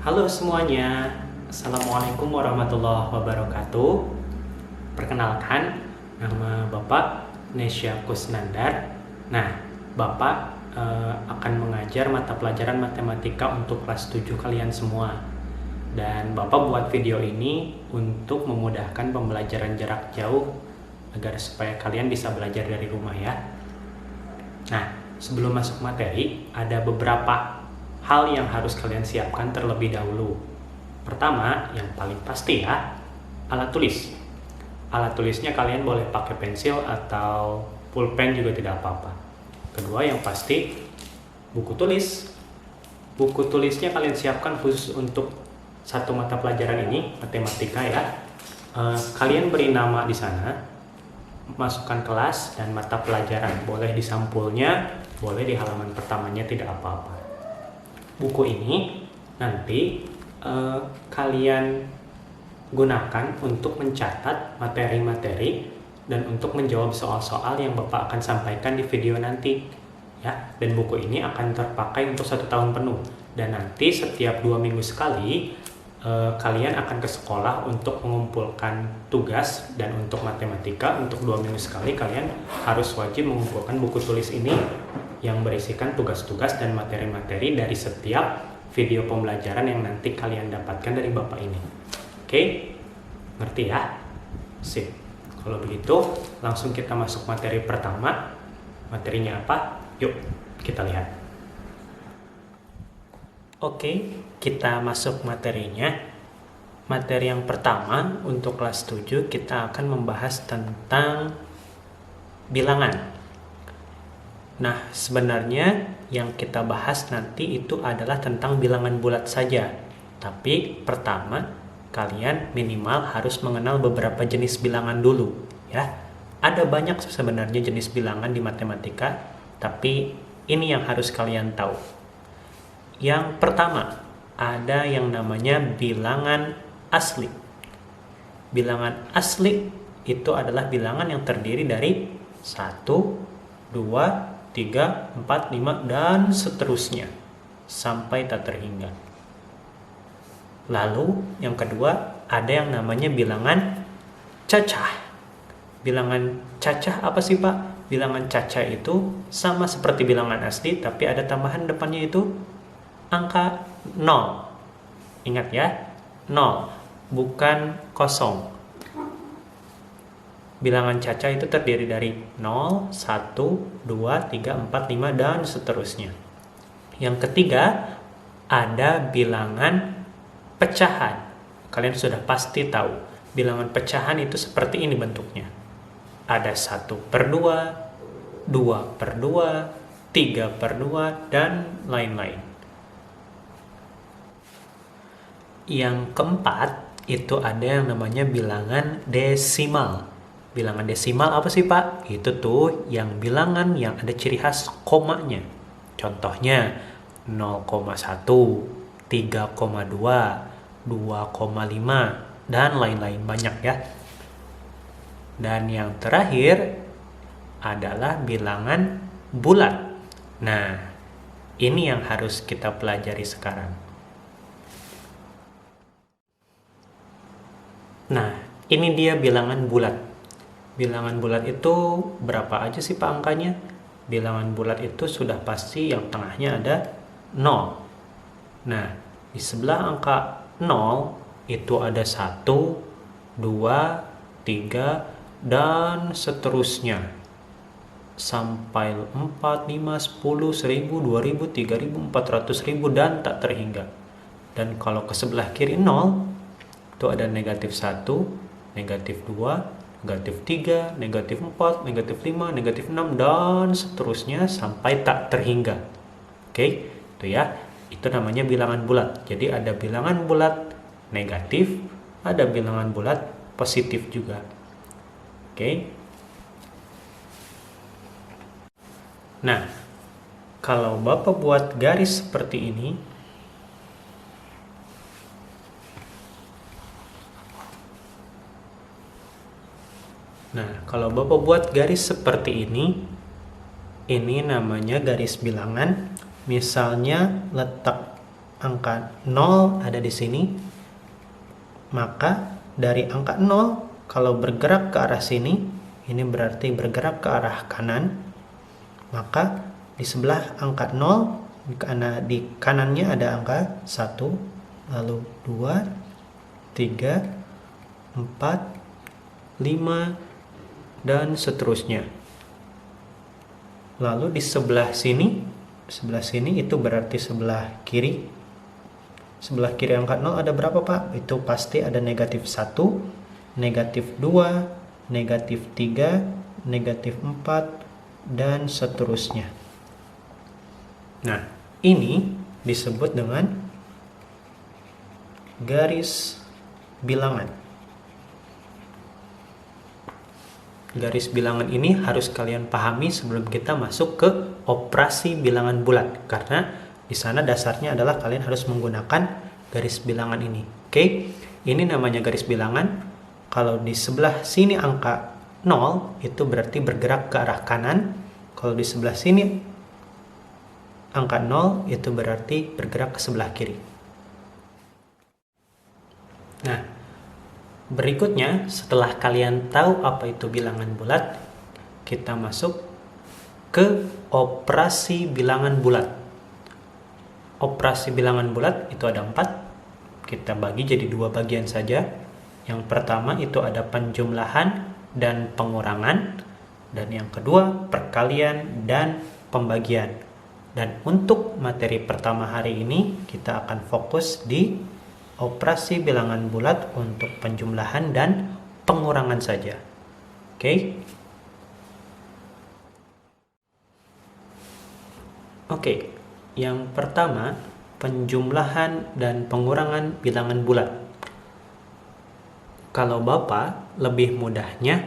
Halo semuanya, Assalamualaikum warahmatullahi wabarakatuh. Perkenalkan, nama Bapak Nesya Kusnandar. Nah, Bapak akan mengajar mata pelajaran matematika untuk kelas 7 kalian semua. Dan Bapak buat video ini untuk memudahkan pembelajaran jarak jauh agar supaya kalian bisa belajar dari rumah ya. Nah, sebelum masuk materi, ada beberapa hal yang harus kalian siapkan terlebih dahulu. Pertama, yang paling pasti ya, alat tulis. Alat tulisnya kalian boleh pakai pensil atau pulpen juga tidak apa-apa. Kedua, yang pasti, buku tulis. Buku tulisnya kalian siapkan khusus untuk satu mata pelajaran ini, matematika ya. Kalian beri nama di sana, masukkan kelas dan mata pelajaran. Boleh di sampulnya, boleh di halaman pertamanya, tidak apa-apa. Buku ini nanti kalian gunakan untuk mencatat materi-materi dan untuk menjawab soal-soal yang Bapak akan sampaikan di video nanti ya. Dan buku ini akan terpakai untuk 1 tahun penuh, dan nanti setiap 2 minggu sekali kalian akan ke sekolah untuk mengumpulkan tugas. Dan untuk matematika, untuk 2 minggu sekali kalian harus wajib mengumpulkan buku tulis ini yang berisikan tugas-tugas dan materi-materi dari setiap video pembelajaran yang nanti kalian dapatkan dari Bapak ini. Oke? Ngerti ya? Sip. Kalau begitu, langsung kita masuk materi pertama. Materinya apa? Yuk, kita lihat. Oke, kita masuk materinya. Materi yang pertama untuk kelas 7 kita akan membahas tentang bilangan. Nah, sebenarnya yang kita bahas nanti itu adalah tentang bilangan bulat saja. Tapi pertama, kalian minimal harus mengenal beberapa jenis bilangan dulu, ya. Ada banyak sebenarnya jenis bilangan di matematika, tapi ini yang harus kalian tahu. Yang pertama, ada yang namanya bilangan asli. Bilangan asli itu adalah bilangan yang terdiri dari 1, 2, 3, 4, 5, dan seterusnya sampai tak terhingga. Lalu yang kedua, ada yang namanya bilangan cacah. Bilangan cacah apa sih Pak? Bilangan cacah itu sama seperti bilangan asli, tapi ada tambahan depannya itu angka 0. Ingat ya, 0, bukan kosong. Bilangan cacah itu terdiri dari 0, 1, 2, 3, 4, 5, dan seterusnya. Yang ketiga, ada bilangan pecahan. Kalian sudah pasti tahu, bilangan pecahan itu seperti ini bentuknya. Ada 1/2, 2/2, 3/2, dan lain-lain. Yang keempat, itu ada yang namanya bilangan desimal. Bilangan desimal apa sih Pak? Itu tuh yang bilangan yang ada ciri khas komanya. Contohnya 0,1, 3,2, 2,5, dan lain-lain, banyak ya. Dan yang terakhir adalah bilangan bulat. Nah, ini yang harus kita pelajari sekarang. Nah, ini dia bilangan bulat. Bilangan bulat itu berapa aja sih Pak angkanya? Bilangan bulat itu sudah pasti yang tengahnya ada 0. Nah, di sebelah angka 0 itu ada 1, 2, 3, dan seterusnya. Sampai 4, 5, 10, 1000, 2000, 3000, 400.000, dan tak terhingga. Dan kalau ke sebelah kiri 0, itu ada negatif 1, negatif 2, negatif 3, negatif 4, negatif 5, negatif 6, dan seterusnya sampai tak terhingga. Oke, itu ya. Itu namanya bilangan bulat. Jadi ada bilangan bulat negatif, ada bilangan bulat positif juga. Oke. Nah, kalau Bapak buat garis seperti ini, kalau Bapak buat garis seperti ini namanya garis bilangan. Misalnya letak angka 0 ada di sini, maka dari angka 0 kalau bergerak ke arah sini, ini berarti bergerak ke arah kanan, maka di sebelah angka 0, karena di kanannya ada angka 1, lalu 2, 3, 4, 5, dan seterusnya. Lalu di sebelah sini itu berarti sebelah kiri. Sebelah kiri angka 0 ada berapa, Pak? Itu pasti ada negatif 1, negatif 2, negatif 3, negatif 4, dan seterusnya. Nah, ini disebut dengan garis bilangan. Garis bilangan ini harus kalian pahami sebelum kita masuk ke operasi bilangan bulat, karena di sana dasarnya adalah kalian harus menggunakan garis bilangan ini. Oke, ini namanya garis bilangan. Kalau di sebelah sini angka 0 itu berarti bergerak ke arah kanan. Kalau di sebelah sini angka 0 itu berarti bergerak ke sebelah kiri. Nah, berikutnya, setelah kalian tahu apa itu bilangan bulat, kita masuk ke operasi bilangan bulat. Operasi bilangan bulat itu ada 4. Kita bagi jadi 2 bagian saja. Yang pertama itu ada penjumlahan dan pengurangan. Dan yang kedua, perkalian dan pembagian. Dan untuk materi pertama hari ini, kita akan fokus di operasi bilangan bulat untuk penjumlahan dan pengurangan saja. Oke, yang pertama penjumlahan dan pengurangan bilangan bulat. Kalau Bapak lebih mudahnya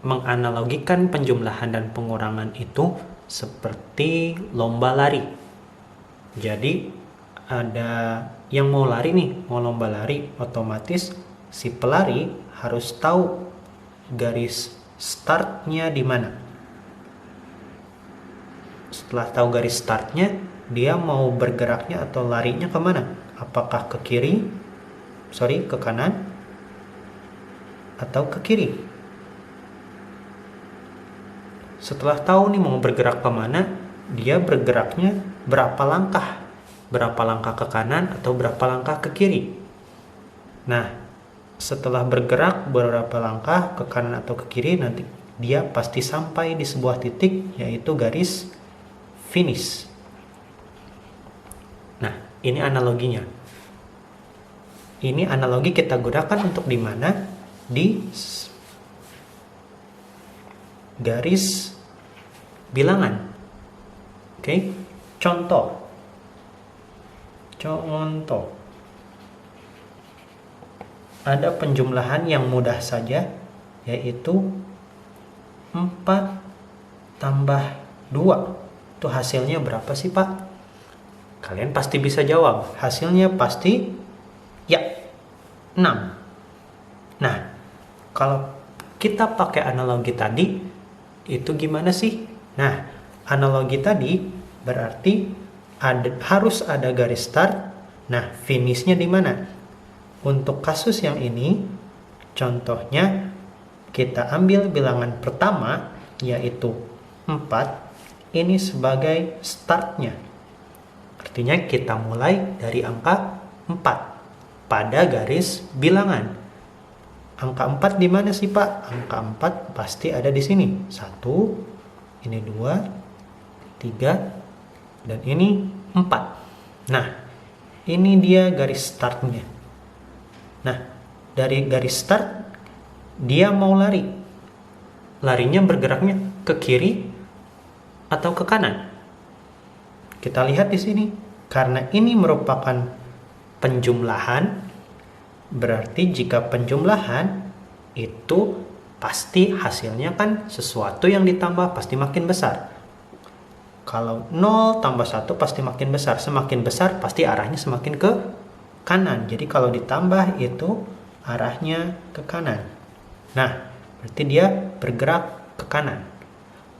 menganalogikan penjumlahan dan pengurangan itu seperti lomba lari. Jadi ada yang mau lari nih, mau lomba lari, otomatis si pelari harus tahu garis startnya di mana. Setelah tahu garis startnya, dia mau bergeraknya atau larinya kemana? Apakah ke kanan, atau ke kiri? Setelah tahu nih mau bergerak kemana, dia bergeraknya berapa langkah? Berapa langkah ke kanan atau berapa langkah ke kiri? Nah, setelah bergerak beberapa langkah ke kanan atau ke kiri, nanti dia pasti sampai di sebuah titik, yaitu garis finish. Nah, ini analoginya. Ini analogi kita gunakan untuk di mana? Di garis bilangan. Contoh. Ada penjumlahan yang mudah saja, yaitu 4 tambah 2. Itu hasilnya berapa sih, Pak? Kalian pasti bisa jawab. Hasilnya pasti 6. Nah, kalau kita pakai analogi tadi, itu gimana sih? Nah, analogi tadi berarti harus ada garis start. Nah, finishnya di mana? Untuk kasus yang ini, contohnya kita ambil bilangan pertama, yaitu 4. Ini sebagai startnya. Artinya kita mulai dari angka 4 pada garis bilangan. Angka 4 di mana sih, Pak? Angka 4 pasti ada di sini. 1, ini 2, 3, dan ini 4. Nah, ini dia garis startnya. Nah, dari garis start dia mau lari. Larinya bergeraknya ke kiri atau ke kanan? Kita lihat di sini. Karena ini merupakan penjumlahan, berarti jika penjumlahan itu pasti hasilnya kan sesuatu yang ditambah pasti makin besar. Kalau 0 tambah 1 pasti makin besar. Semakin besar pasti arahnya semakin ke kanan. Jadi kalau ditambah itu arahnya ke kanan. Nah, berarti dia bergerak ke kanan.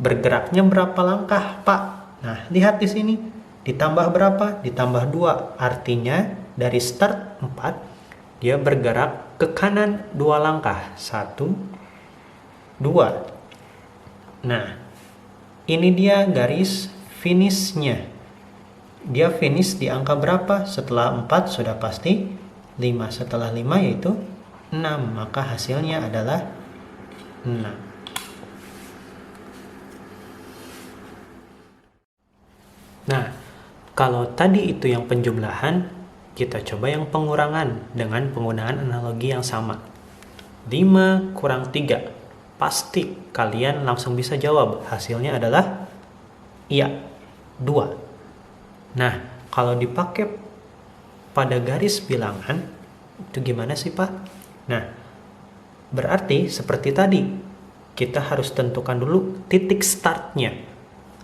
Bergeraknya berapa langkah, Pak? Nah, lihat di sini. ditambah berapa? Ditambah 2. Artinya dari start 4, dia bergerak ke kanan 2 langkah. 1, 2. Nah, ini dia garis finishnya. Dia finish di angka berapa? Setelah 4 sudah pasti 5. Setelah 5 yaitu 6. Maka hasilnya adalah 6. Nah, kalau tadi itu yang penjumlahan, kita coba yang pengurangan dengan penggunaan analogi yang sama. 5 kurang 3. Pasti kalian langsung bisa jawab. Hasilnya adalah iya, 2. Nah, kalau dipakai pada garis bilangan, itu gimana sih, Pak? Nah, berarti seperti tadi, kita harus tentukan dulu titik startnya.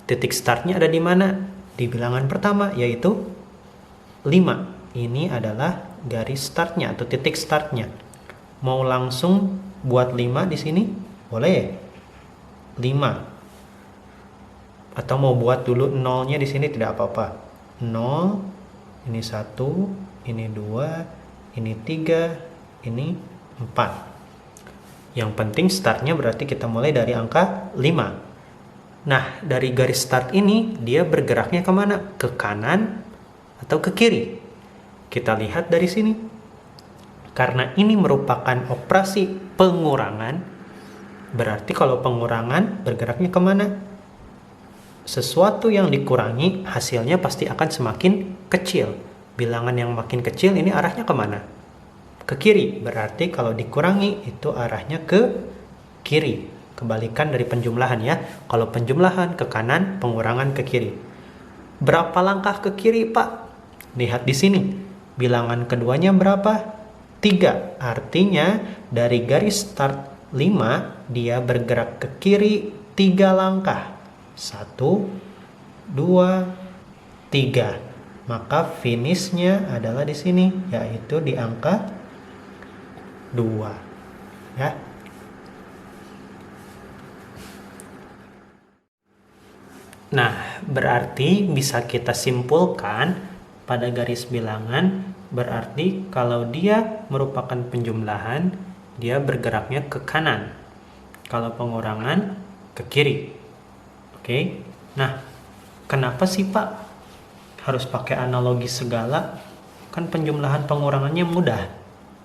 Titik startnya ada di mana? Di bilangan pertama, yaitu 5. Ini adalah garis startnya atau titik startnya. Mau langsung buat 5 di sini? Boleh. 5. Atau mau buat dulu nolnya di sini tidak apa-apa. 0, ini 1, ini 2, ini 3, ini 4. Yang penting startnya berarti kita mulai dari angka 5. Nah, dari garis start ini dia bergeraknya kemana? Ke kanan atau ke kiri? Kita lihat dari sini. Karena ini merupakan operasi pengurangan, berarti kalau pengurangan bergeraknya kemana? Sesuatu yang dikurangi hasilnya pasti akan semakin kecil. Bilangan yang makin kecil ini arahnya kemana? Ke kiri. Berarti kalau dikurangi itu arahnya ke kiri. Kebalikan dari penjumlahan ya. Kalau penjumlahan ke kanan, pengurangan ke kiri. Berapa langkah ke kiri, Pak? Lihat di sini. Bilangan keduanya berapa? 3. Artinya dari garis start 5, dia bergerak ke kiri 3 langkah. 1, 2, 3. Maka finishnya adalah di sini, yaitu di angka 2. Ya. Nah, berarti bisa kita simpulkan pada garis bilangan, berarti kalau dia merupakan penjumlahan, dia bergeraknya ke kanan. Kalau pengurangan, ke kiri. Oke. Nah, kenapa sih Pak harus pakai analogi segala? Kan penjumlahan pengurangannya mudah.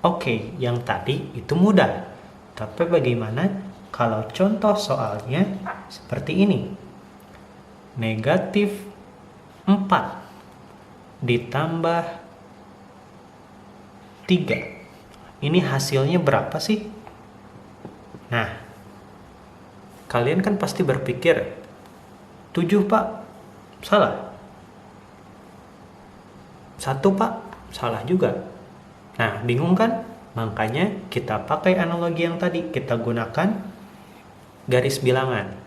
Oke, yang tadi itu mudah. Tapi bagaimana kalau contoh soalnya seperti ini? Negatif 4 ditambah 3. Ini hasilnya berapa sih? Nah, kalian kan pasti berpikir 7 Pak, salah. 1 Pak, salah juga. Nah, bingung kan? Makanya kita pakai analogi yang tadi. Kita gunakan garis bilangan.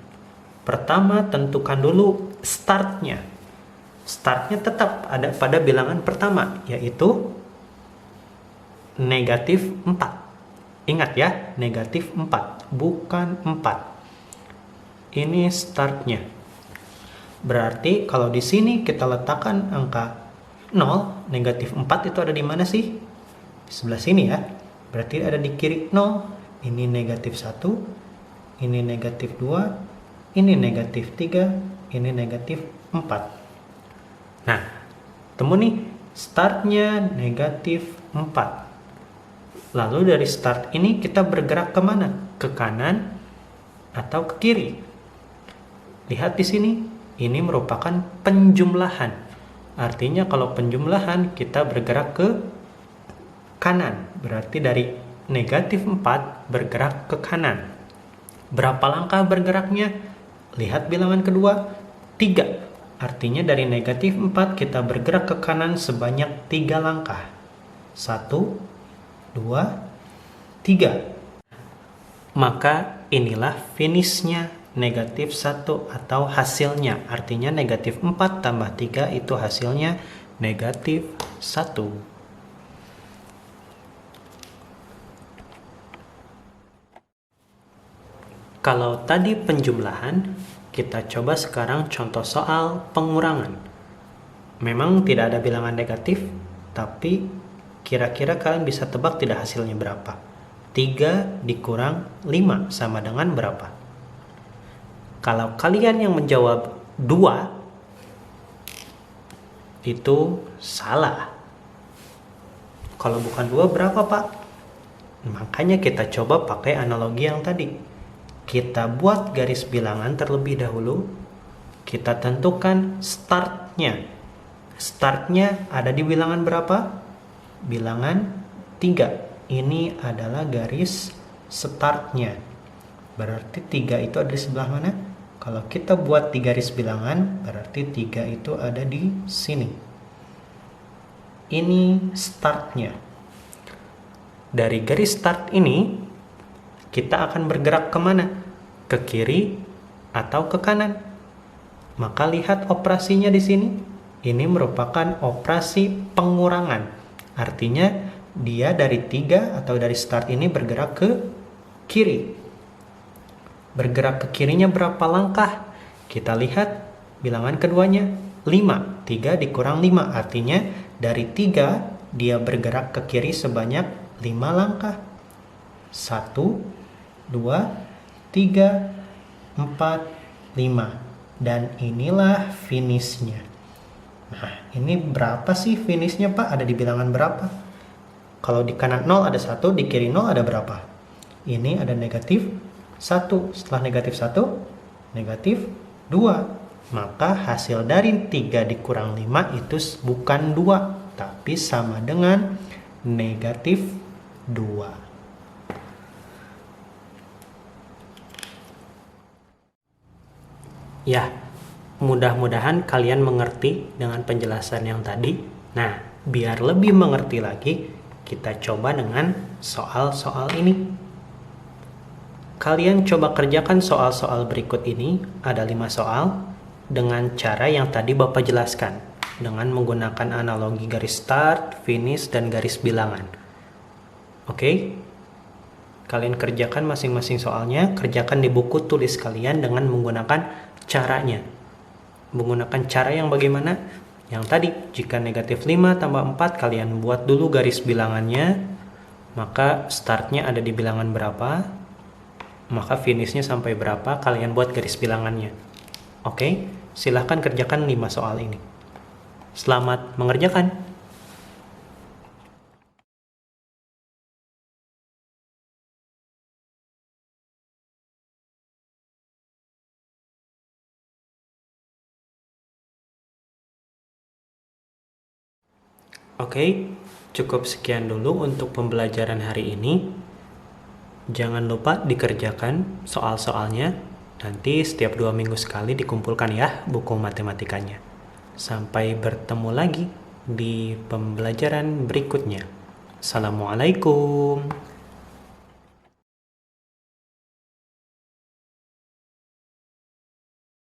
Pertama, tentukan dulu startnya. Startnya tetap ada pada bilangan pertama, yaitu negatif 4. Ingat ya, negatif 4, bukan 4. Ini startnya. Berarti kalau di sini kita letakkan angka 0, negatif 4 itu ada di mana sih? Di sebelah sini ya. Berarti ada di kiri 0. Ini negatif 1, ini negatif 2, ini negatif 3, ini negatif 4. Nah, temu nih, startnya negatif 4. Lalu dari start ini kita bergerak kemana? Ke kanan atau ke kiri? Lihat di sini, ini merupakan penjumlahan. Artinya kalau penjumlahan kita bergerak ke kanan. Berarti dari negatif 4 bergerak ke kanan. Berapa langkah bergeraknya? Lihat bilangan kedua, 3. Artinya dari negatif 4 kita bergerak ke kanan sebanyak 3 langkah. 1, 2, 3. Maka inilah finishnya negatif 1 atau hasilnya. Artinya negatif 4 tambah 3 itu hasilnya negatif 1. Kalau tadi penjumlahan, kita coba sekarang contoh soal pengurangan. Memang tidak ada bilangan negatif, tapi kira-kira kalian bisa tebak tidak hasilnya berapa? 3 dikurang 5 sama dengan berapa? Kalau kalian yang menjawab 2, itu salah. Kalau bukan 2 berapa, Pak? Makanya kita coba pakai analogi yang tadi. Kita buat garis bilangan terlebih dahulu. Kita tentukan startnya. Startnya ada di bilangan berapa? Bilangan 3. Ini adalah garis startnya. Berarti 3 itu ada di sebelah mana? Kalau kita buat di garis bilangan, berarti 3 itu ada di sini. Ini startnya. Dari garis start ini, kita akan bergerak kemana? Ke kiri atau ke kanan? Maka lihat operasinya di sini. Ini merupakan operasi pengurangan. Artinya dia dari 3 atau dari start ini bergerak ke kiri. Bergerak ke kirinya berapa langkah? Kita lihat bilangan keduanya 5. 3 dikurang 5 artinya dari 3 dia bergerak ke kiri sebanyak 5 langkah. 1, 2, 3, 4, 5. Dan inilah finishnya. Nah, ini berapa sih finishnya, Pak? Ada di bilangan berapa? Kalau di kanan 0 ada 1, di kiri 0 ada berapa? Ini ada negatif 1. Setelah negatif 1, negatif 2. Maka hasil dari 3 dikurang 5 itu bukan 2, tapi sama dengan negatif 2. Ya, mudah-mudahan kalian mengerti dengan penjelasan yang tadi. Nah, biar lebih mengerti lagi, kita coba dengan soal-soal ini. Kalian coba kerjakan soal-soal berikut ini, ada 5 soal, dengan cara yang tadi Bapak jelaskan, dengan menggunakan analogi garis start, finish, dan garis bilangan. Oke? Kalian kerjakan masing-masing soalnya, kerjakan di buku tulis kalian dengan menggunakan caranya. Menggunakan cara yang bagaimana? Yang tadi, jika negatif 5 tambah 4, kalian buat dulu garis bilangannya, maka startnya ada di bilangan berapa, maka finishnya sampai berapa, kalian buat garis bilangannya. Oke, silahkan kerjakan 5 soal ini. Selamat mengerjakan. Oke, cukup sekian dulu untuk pembelajaran hari ini. Jangan lupa dikerjakan soal-soalnya. Nanti setiap 2 minggu sekali dikumpulkan ya buku matematikanya. Sampai bertemu lagi di pembelajaran berikutnya. Assalamualaikum.